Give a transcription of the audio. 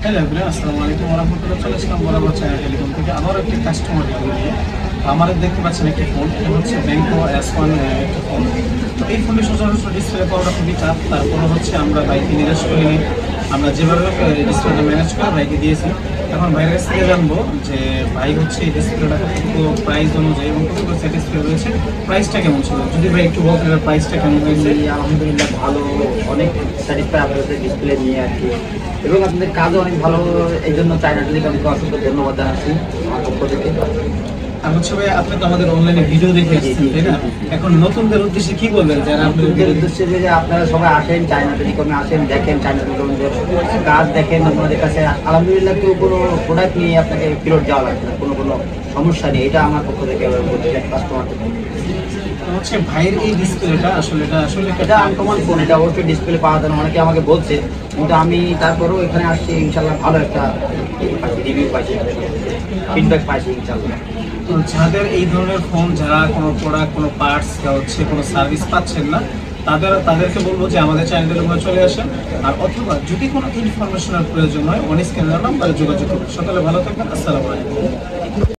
Hello everyone, আসসালামু আলাইকুম ওয়া রাহমাতুল্লাহি। চলে আসলাম বরাবর চায়না টেলিকম থেকে আবার একটি কাস্টমার রিভিউ নিয়ে। আমাদের দেখতে পাচ্ছেন একটি ফোন, এটা হচ্ছে ব্যাংকো S1 একটা ফোন। তো এই ফোনটি সচরাচর ডিসপ্লে পাওয়াটা খুবই টাফ, তারপরে হচ্ছে আমরা বাইকে নিরাশ করিনি। আমরা যেভাবে ডিসপ্লেটা ম্যানেজ করে বাইকে দিয়েছি। এখন ভাইয়ের কাছ থেকে জানবো যে ভাই হচ্ছে এই ডিসপ্লেটা কত প্রাইস অনুযায়ী এবং কতটুকু স্যাটিসফাই হয়েছে, প্রাইসটা কেমন ছিল যদি ভাই একটু বলতেন প্রাইসটা কেমন হয়েছে। আলহামদুলিল্লাহ ভালো, অনেক স্যাটিসফাই আপনাদের ডিসপ্লে নিয়ে আর কি, এবং আপনাদের কাজও অনেক ভালো। এই জন্য চায়না টেলিকমকে অসংখ্য ধন্যবাদ জানাচ্ছি আমার পক্ষ থেকে। আর হচ্ছে ভাই, আপনি তো আমাদের অনলাইনে ভিডিও দেখে আসছেন তাই না? এখন নতুনদের উদ্দেশ্যে কি বলবেন যারা আপনাদের উদ্দেশ্যে যে আপনারা সবাই আসেন, চায়না টেলিকমে আসেন, দেখেন চায়না টেলিকমের কাজ দেখেন। আপনাদের কাছে আলহামদুলিল্লাহ কেউ কোনো প্রোডাক্ট নিয়ে আপনাকে ফেরত যাওয়া লাগবে না, কোনো সমস্যা নেই। এটা আমার পক্ষ থেকে বলতে চাই কাস্টমারকে। হচ্ছে ভাইয়ের এই ডিসপ্লেটা আসলে এটা আনকমন ফোন, এটা অবশ্যই ডিসপ্লে পাওয়া যায় না, অনেকে আমাকে বলছে, কিন্তু আমি তারপরেও এখানে আসছি ইনশাল্লাহ ভালো একটা রিভিউ পাইছি, ফিডব্যাক পাইছি ইনশাল্লাহ। তো যাদের এই ধরনের ফোন, যারা কোনো প্রোডাক্ট, কোনো পার্টস বা হচ্ছে কোনো সার্ভিস পাচ্ছেন না, তাদেরকে বলবো যে আমাদের চ্যানেলের উপরে চলে আসেন। আর অথবা যদি কোনো ইনফরমেশনের প্রয়োজন হয় অন স্ক্রিনের নাম্বারে যোগাযোগ করুন। সকালে ভালো থাকবেন, আসসালামু আলাইকুম।